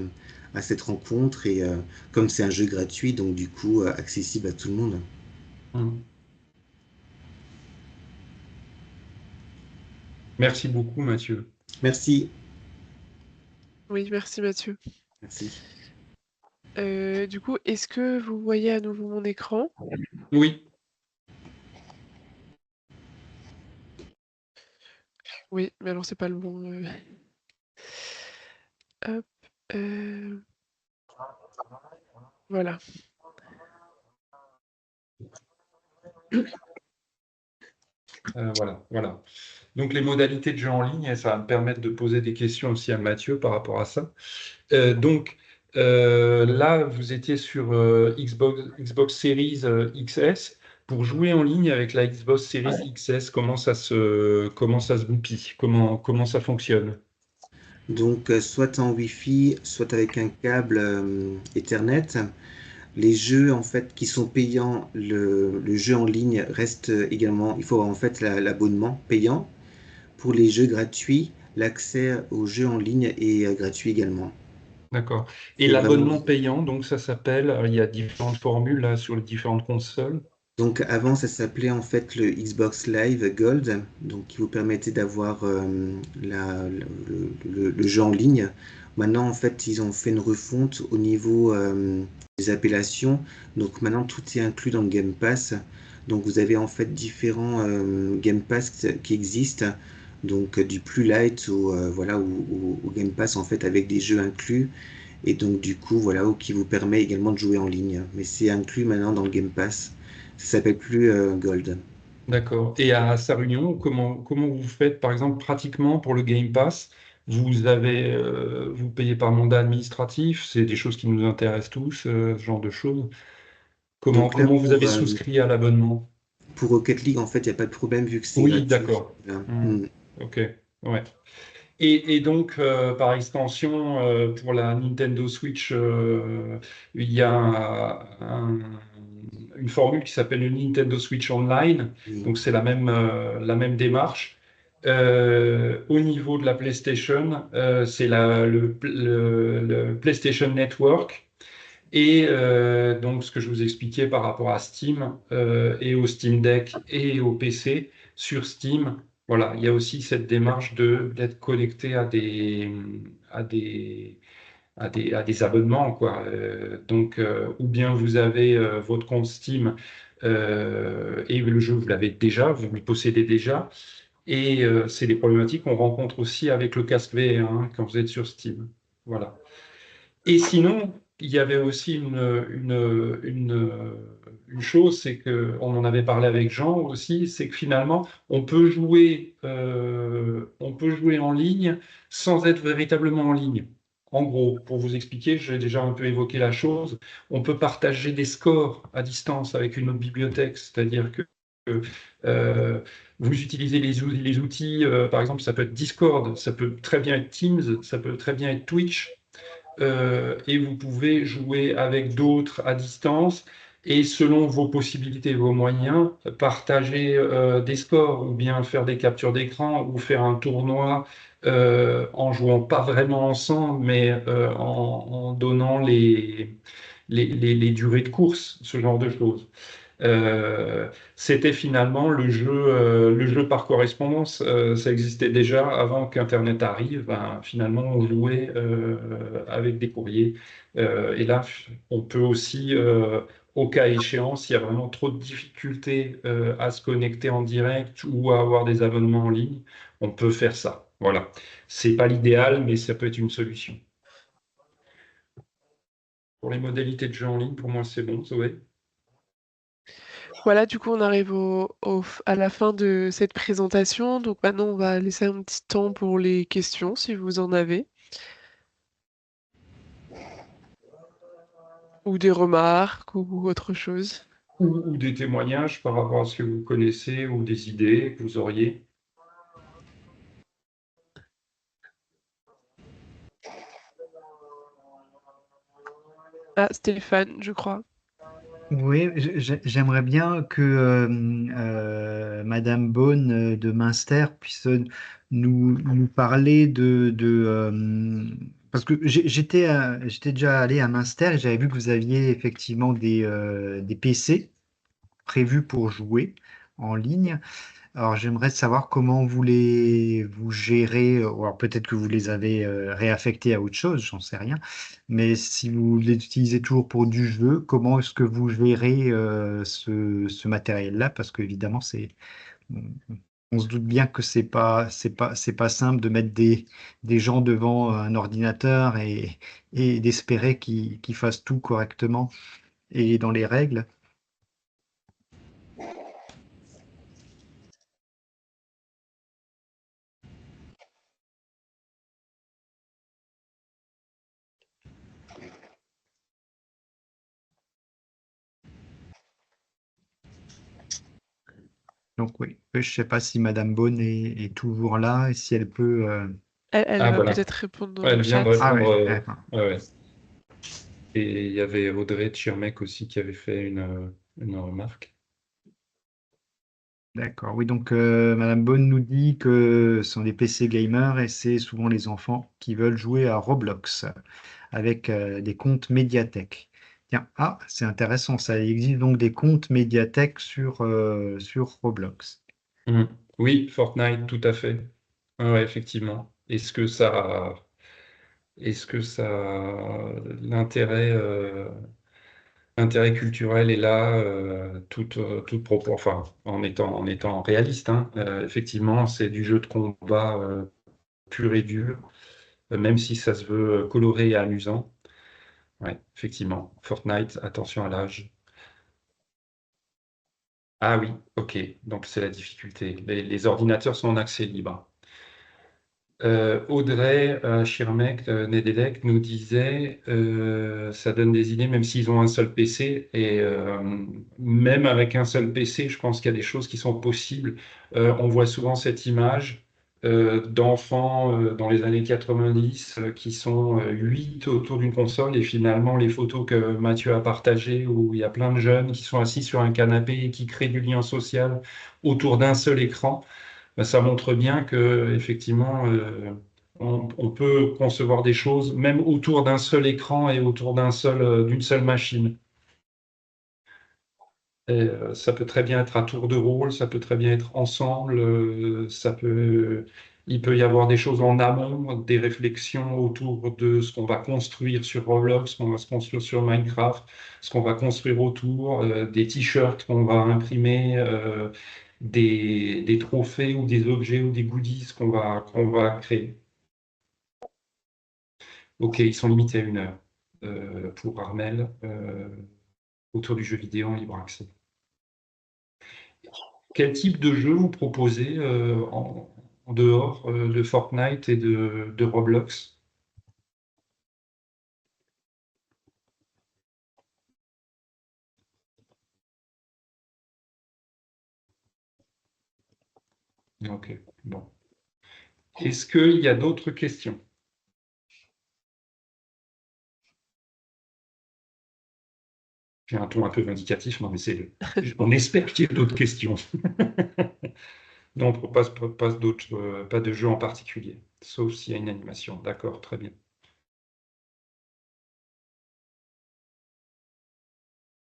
à cette rencontre. Et comme c'est un jeu gratuit, donc du coup accessible à tout le monde. Hmm. Merci beaucoup, Mathieu. Merci. Oui, merci Mathieu. Merci. Du coup, est-ce que vous voyez à nouveau mon écran? Oui, Oui, mais alors c'est pas le bon. Hop, euh, voilà. voilà, voilà. Donc les modalités de jeu en ligne, ça va me permettre de poser des questions aussi à Mathieu par rapport à ça. Donc là, vous étiez sur Xbox Series XS. Pour jouer en ligne avec la Xbox Series XS, comment ça se goupille? Comment ça fonctionne? Donc soit en Wi-Fi, soit avec un câble Ethernet. Les jeux en fait qui sont payants, le jeu en ligne reste également, il faut avoir en fait l'abonnement payant. Pour les jeux gratuits, l'accès aux jeux en ligne est gratuit également. D'accord. Et C'est vraiment. l'abonnement payant, donc ça s'appelle, il y a différentes formules là sur les différentes consoles. Donc avant, ça s'appelait en fait le Xbox Live Gold, donc qui vous permettait d'avoir le jeu en ligne. Maintenant, en fait, ils ont fait une refonte au niveau des appellations. Donc maintenant, tout est inclus dans le Game Pass. Donc vous avez en fait différents Game Pass qui existent. Donc du plus light voilà, au Game Pass en fait avec des jeux inclus. Et donc du coup, voilà, qui vous permet également de jouer en ligne. Mais c'est inclus maintenant dans le Game Pass. Ça s'appelle plus Gold. D'accord. Et à sa réunion, comment vous faites, par exemple, pratiquement pour le Game Pass? Vous payez par mandat administratif, c'est des choses qui nous intéressent tous, ce genre de choses. Donc là, Comment vous avez souscrit à l'abonnement? pour Rocket League, en fait, il n'y a pas de problème vu que c'est Oui, gratuit. d'accord. Voilà. Hmm. Ok, ouais. Et donc, par extension, pour la Nintendo Switch, il y a une formule qui s'appelle le Nintendo Switch Online. Oui. Donc, c'est la même démarche. Au niveau de la PlayStation, c'est le PlayStation Network. Et donc, ce que je vous expliquais par rapport à Steam et au Steam Deck et au PC, sur Steam, voilà, il y a aussi cette démarche d'être connecté à des abonnements, quoi. Donc, ou bien vous avez votre compte Steam et le jeu, vous l'avez déjà, vous le possédez déjà. Et c'est des problématiques qu'on rencontre aussi avec le casque VR hein, quand vous êtes sur Steam. Voilà. Et sinon, il y avait aussi une chose, c'est que on en avait parlé avec Jean aussi, c'est que finalement, on peut jouer en ligne sans être véritablement en ligne. En gros, pour vous expliquer, j'ai déjà un peu évoqué la chose, on peut partager des scores à distance avec une autre bibliothèque, c'est-à-dire que euh, vous utilisez les outils, par exemple, ça peut être Discord, ça peut très bien être Teams, ça peut très bien être Twitch et vous pouvez jouer avec d'autres à distance et selon vos possibilités et vos moyens, partager des scores ou bien faire des captures d'écran ou faire un tournoi en jouant pas vraiment ensemble, mais en donnant les durées de course, ce genre de choses. C'était finalement le jeu par correspondance. Ça existait déjà avant qu'Internet arrive. Ben, finalement, on jouait avec des courriers. Et là, on peut aussi, au cas échéant, s'il y a vraiment trop de difficultés à se connecter en direct ou à avoir des abonnements en ligne, on peut faire ça. Voilà. C'est pas l'idéal, mais ça peut être une solution. Pour les modalités de jeu en ligne, pour moi, c'est bon, Zoé. Voilà, du coup, on arrive à la fin de cette présentation. Donc maintenant, on va laisser un petit temps pour les questions, si vous en avez, ou des remarques, ou autre chose. Ou des témoignages par rapport à ce que vous connaissez ou des idées que vous auriez. Ah, Stéphane, je crois. Oui, j'aimerais bien que Madame Beaune de Münster puisse nous parler parce que j'étais déjà allé à Münster et j'avais vu que vous aviez effectivement des PC prévus pour jouer en ligne. Alors, j'aimerais savoir comment vous gérez, ou alors peut-être que vous les avez réaffectés à autre chose, j'en sais rien. Mais si vous les utilisez toujours pour du jeu, comment est-ce que vous gérez ce matériel-là? Parce qu'évidemment, on on se doute bien que c'est pas simple de mettre des gens devant un ordinateur et d'espérer qu'ils fassent tout correctement et dans les règles. Donc oui, je ne sais pas si Madame Beaune est toujours là et si elle peut. Elle Ah, va voilà. peut-être répondre dans le Elle vient de chat. Ah répondre. oui, d'accord. Ouais, ouais. Et il y avait Audrey Tchirmec aussi qui avait fait une remarque. D'accord. Oui, donc Madame Beaune nous dit que ce sont des PC gamers et c'est souvent les enfants qui veulent jouer à Roblox avec des comptes Mediatek. Tiens, ah, c'est intéressant ça. Il existe donc des comptes Mediatek sur Roblox. Mm. Oui, Fortnite, tout à fait. Ah ouais, effectivement. Est-ce que ça, l'intérêt culturel est là, toute propos, enfin, en étant réaliste, hein. Effectivement, c'est du jeu de combat pur et dur, même si ça se veut coloré et amusant. Ouais, effectivement. Fortnite, attention à l'âge. Ah oui, ok. Donc c'est la difficulté. Les ordinateurs sont en accès libre. Audrey Schirmeck, Nedelec nous disait ça donne des idées même s'ils ont un seul PC et même avec un seul PC, je pense qu'il y a des choses qui sont possibles. On voit souvent cette image d'enfants dans les années 90 qui sont 8 autour d'une console et finalement les photos que Mathieu a partagées où il y a plein de jeunes qui sont assis sur un canapé et qui créent du lien social autour d'un seul écran. Ben, ça montre bien que effectivement, on peut concevoir des choses même autour d'un seul écran et autour d'une seule machine. Et, ça peut très bien être à tour de rôle, ça peut très bien être ensemble, il peut y avoir des choses en amont, des réflexions autour de ce qu'on va construire sur Roblox, ce qu'on va se construire sur Minecraft, ce qu'on va construire autour, des t-shirts qu'on va imprimer, des trophées ou des objets ou des goodies qu'on va créer. Ok, ils sont limités à 1 heure pour Armel autour du jeu vidéo en libre accès. Quel type de jeu vous proposez en dehors de Fortnite et de Roblox? Ok, bon. Est-ce qu'il y a d'autres questions? J'ai un ton un peu vindicatif, non, mais on espère qu'il y ait d'autres questions. Non, on ne propose pas de jeu en particulier, sauf s'il y a une animation. D'accord, très bien.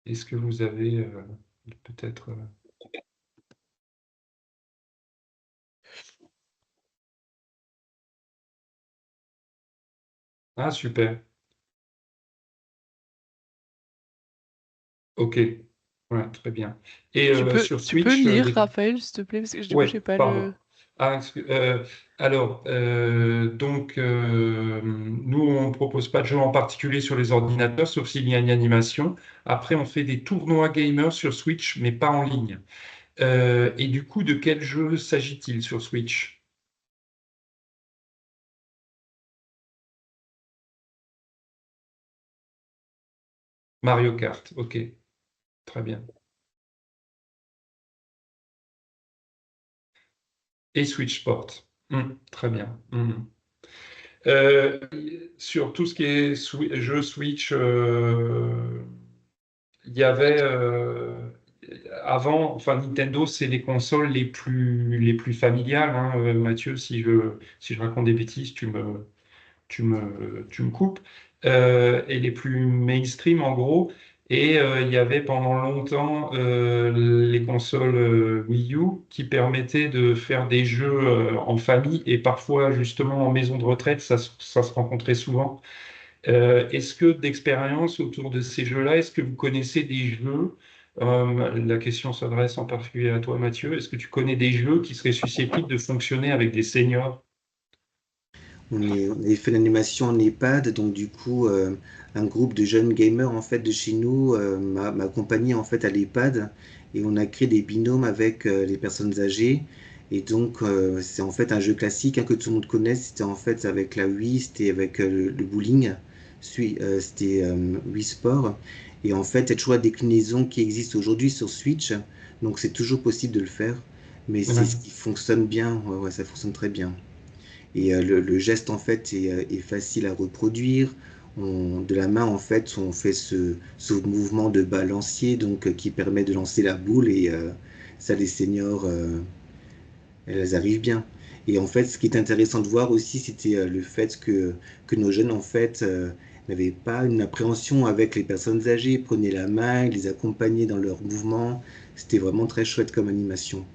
Est-ce que vous avez peut-être... Ah, super. Ok, ouais, très bien. Et Tu peux, sur tu peux Switch, lire, Raphaël, s'il te plaît, parce que du coup, ouais, j'ai pas pardon. le. Ah, alors, donc, nous, on ne propose pas de jeu en particulier sur les ordinateurs, sauf s'il y a une animation. Après, on fait des tournois gamers sur Switch, mais pas en ligne. Et du coup, de quel jeu s'agit-il sur Switch? Mario Kart, ok, très bien. Et Switch Sport. Très bien. Euh, sur tout ce qui est jeu Switch, il y avait avant, enfin Nintendo, c'est les consoles les plus familiales, hein, Mathieu, si je raconte des bêtises, tu me coupes, et les plus mainstream en gros. Et il y avait pendant longtemps les consoles Wii U qui permettaient de faire des jeux en famille et parfois justement en maison de retraite, ça se rencontrait souvent. Est-ce que d'expérience autour de ces jeux-là, est-ce que vous connaissez des jeux, la question s'adresse en particulier à toi Mathieu, est-ce que tu connais des jeux qui seraient susceptibles de fonctionner avec des seniors? On avait fait l'animation en EHPAD, donc du coup, un groupe de jeunes gamers en fait de chez nous m'a accompagné en fait à l'EHPAD et on a créé des binômes avec les personnes âgées. Et donc, c'est en fait un jeu classique hein, que tout le monde connaît. C'était en fait avec la Wii, c'était avec le bowling, c'était Wii Sport. Et en fait, il y a toujours la déclinaison qui existe aujourd'hui sur Switch, donc c'est toujours possible de le faire. Mais c'est ce Ouais. qui fonctionne bien, ouais, ouais, ça fonctionne très bien. Et le geste en fait est facile à reproduire. De la main en fait, on fait ce mouvement de balancier donc qui permet de lancer la boule et ça les seniors elles arrivent bien. Et en fait, ce qui est intéressant de voir aussi, c'était le fait que nos jeunes en fait n'avaient pas une appréhension avec les personnes âgées, prenaient la main, ils les accompagnaient dans leurs mouvements. C'était vraiment très chouette comme animation.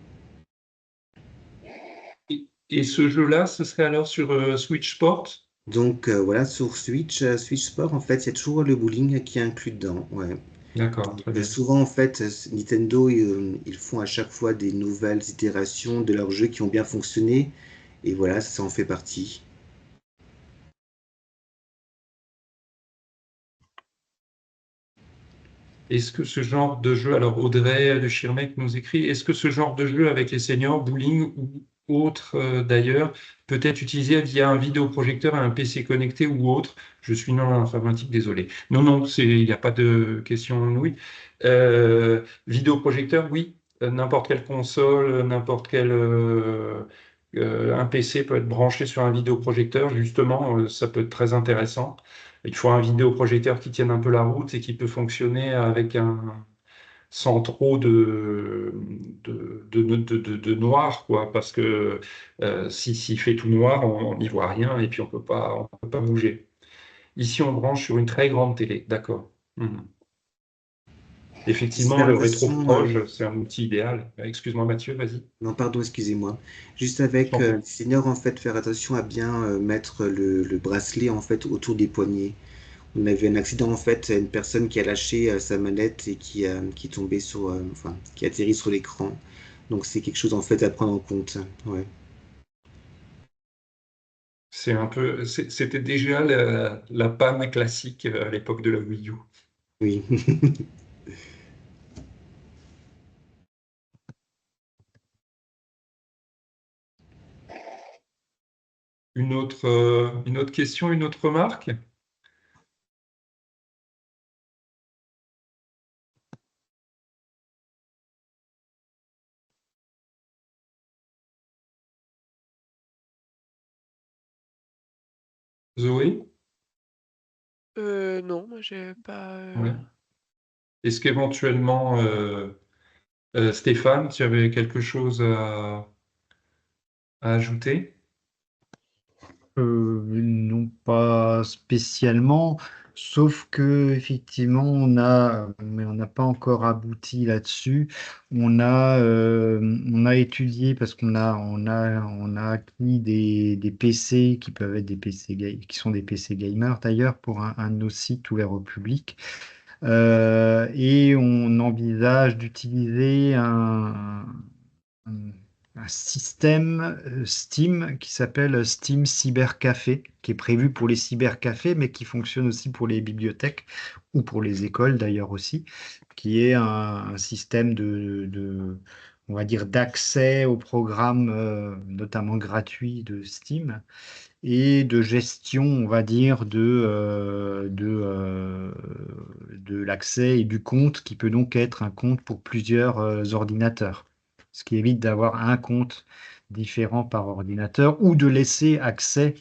Et ce jeu-là, ce serait alors sur Switch Sport? Donc voilà, sur Switch, Switch Sport, en fait, il y a toujours le bowling qui est inclus dedans. Ouais. D'accord, très bien. Souvent, en fait, Nintendo, ils font à chaque fois des nouvelles itérations de leurs jeux qui ont bien fonctionné. Et voilà, ça en fait partie. Est-ce que ce genre de jeu, alors Audrey de Schirmeck nous écrit, est-ce que ce genre de jeu avec les seniors, bowling ou autre d'ailleurs, peut être utilisé via un vidéoprojecteur et un PC connecté ou autre? Je suis non informatique, désolé. Non, non, il n'y a pas de question, oui. Vidéoprojecteur, oui. N'importe quelle console, n'importe quel un PC peut être branché sur un vidéoprojecteur. Justement, ça peut être très intéressant. Il faut un vidéoprojecteur qui tienne un peu la route et qui peut fonctionner sans trop de noir, quoi, parce que s'il fait tout noir, on n'y voit rien et puis on peut pas bouger. Ici, on branche sur une très grande télé, d'accord. Mhm. Juste Effectivement, faire le attention, rétroproge, c'est un outil idéal. Excuse-moi, Mathieu, vas-y. non, pardon, excusez-moi. Juste Je avec t'en prie. les seniors, en fait, faire attention à bien mettre le bracelet en fait autour des poignets. On avait un accident en fait, une personne qui a lâché sa manette et qui est tombée sur, enfin, qui a atterri sur l'écran. Donc c'est quelque chose en fait à prendre en compte. Ouais. C'était déjà la panne classique à l'époque de la Wii U. Oui. Une autre question, une autre remarque? Zoé? Non, moi j'ai pas. Ouais. Est-ce qu'éventuellement, Stéphane, tu avais quelque chose à ajouter? Non, pas spécialement, sauf que effectivement mais on n'a pas encore abouti là-dessus. On a étudié parce on a acquis des PC qui peuvent être des qui sont des PC gamers d'ailleurs pour un de nos sites ouvert au public. Et on envisage d'utiliser un système Steam qui s'appelle Steam Cybercafé, qui est prévu pour les cybercafés, mais qui fonctionne aussi pour les bibliothèques ou pour les écoles d'ailleurs aussi, qui est un système on va dire, d'accès aux programmes, notamment gratuits de Steam, et de gestion, on va dire, de l'accès et du compte, qui peut donc être un compte pour plusieurs ordinateurs. Ce qui évite d'avoir un compte différent par ordinateur ou de laisser accès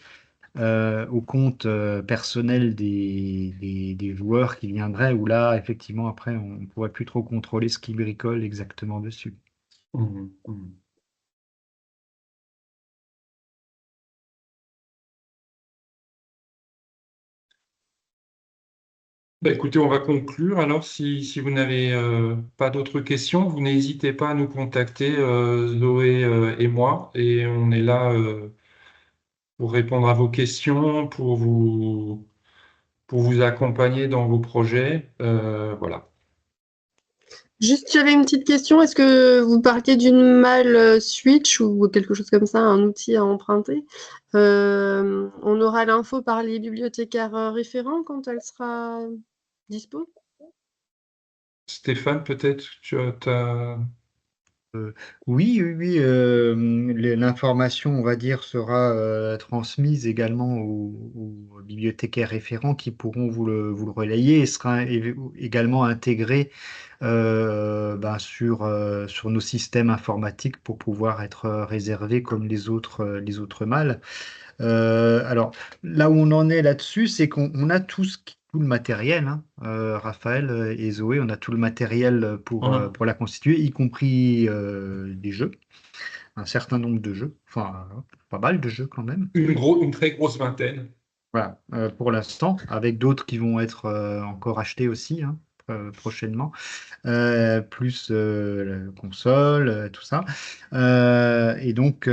au compte personnel des joueurs qui viendraient, où là, effectivement, après, on ne pourrait plus trop contrôler ce qu'ils bricolent exactement dessus. Mhm, mhm. Bah, écoutez, on va conclure. Alors, si vous n'avez pas d'autres questions, vous n'hésitez pas à nous contacter, Zoé et moi, et on est là pour répondre à vos questions, pour vous accompagner dans vos projets. Voilà. Juste, j'avais une petite question. Est-ce que vous parliez d'une malle Switch ou quelque chose comme ça, un outil à emprunter? On aura l'info par les bibliothécaires référents quand elle sera dispo? Stéphane, peut-être tu as... Oui, oui, oui, l'information, on va dire, sera transmise également aux bibliothécaires référents qui pourront vous le relayer et sera également intégré sur nos systèmes informatiques pour pouvoir être réservé comme les autres malles. Alors, là où on en est là-dessus, c'est qu'on a tout le matériel, hein. Raphaël et Zoé, on a tout le matériel Hum. pour la constituer, y compris des jeux, un certain nombre de jeux, enfin, pas mal de jeux quand même. Une très grosse vingtaine. Voilà, pour l'instant, avec d'autres qui vont être encore achetés aussi, hein, prochainement. Plus la console, tout ça. Et donc,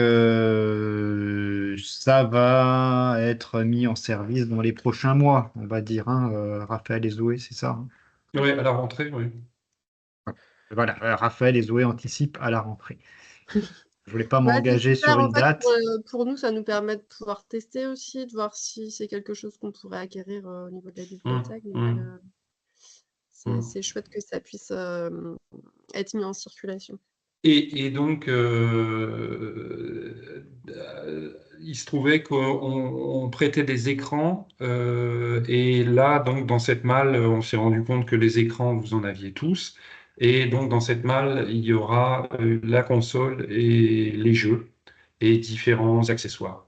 ça va être mis en service dans les prochains mois, on va dire, hein, Raphaël et Zoé, c'est ça, hein. Oui, à la rentrée, oui. Voilà, Raphaël et Zoé anticipent à la rentrée. Je voulais pas Bah, c'est m'engager super sur en une fait date. pour nous, ça nous permet de pouvoir tester aussi, de voir si c'est quelque chose qu'on pourrait acquérir au niveau de la Hum, bibliothèque. Donc, hum, hum. c'est chouette que ça puisse être mis en circulation. Et donc, il se trouvait qu'on prêtait des écrans, et là, donc, dans cette malle, on s'est rendu compte que les écrans, vous en aviez tous, et donc, dans cette malle, il y aura la console et les jeux, et différents accessoires.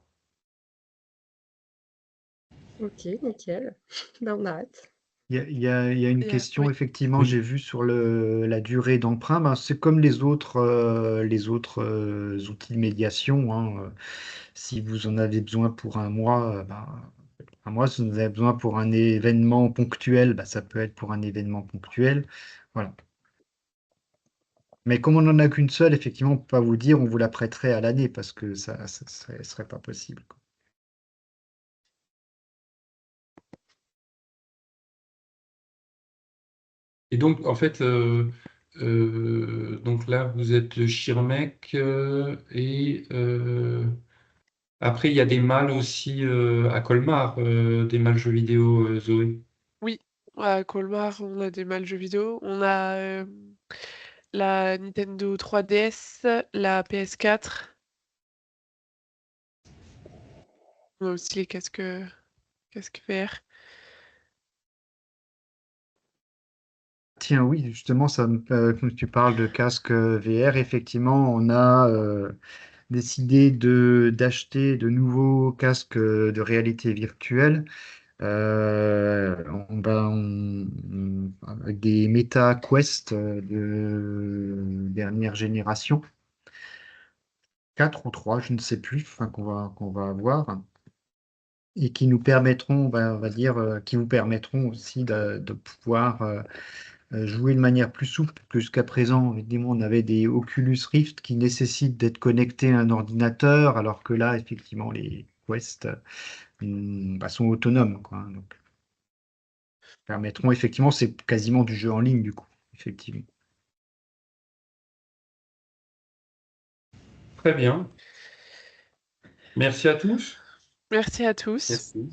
Ok, nickel. Ben, on arrête. Il y a une question, Oui. effectivement, j'ai Oui. vu sur la durée d'emprunt. Ben, c'est comme les autres outils de médiation, hein. Si vous en avez besoin pour un mois, un mois, si vous en avez besoin pour un événement ponctuel, ben, ça peut être pour un événement ponctuel. Voilà. Mais comme on n'en a qu'une seule, effectivement, on ne peut pas vous dire, on vous la prêterait à l'année parce que ça serait pas possible, quoi. Et donc, en fait, donc là, vous êtes de Schirmeck, et après, il y a des malles aussi à Colmar, des malles jeux vidéo, Zoé. Oui, à Colmar, on a des mal jeux vidéo. On a la Nintendo 3DS, la PS4. On a aussi les casques VR. Tiens, oui, justement, quand tu parles de casque VR, effectivement, on a décidé d'acheter de nouveaux casques de réalité virtuelle. Avec des Meta Quest de dernière génération, 4 ou 3, je ne sais plus, enfin, qu'on va avoir, et qui nous permettront, on va dire, qui vous permettront aussi de pouvoir jouer de manière plus souple que jusqu'à présent. Évidemment, on avait des Oculus Rift qui nécessitent d'être connectés à un ordinateur, alors que là, effectivement, les Quest sont autonomes, quoi, hein. Donc, permettront effectivement, c'est quasiment du jeu en ligne, du coup, effectivement. Très bien. Merci à tous Merci à tous Merci.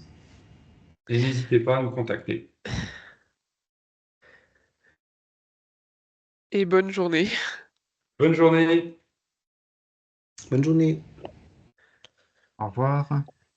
et n'hésitez pas à nous contacter. et bonne journée. Bonne journée. Bonne journée. Au revoir.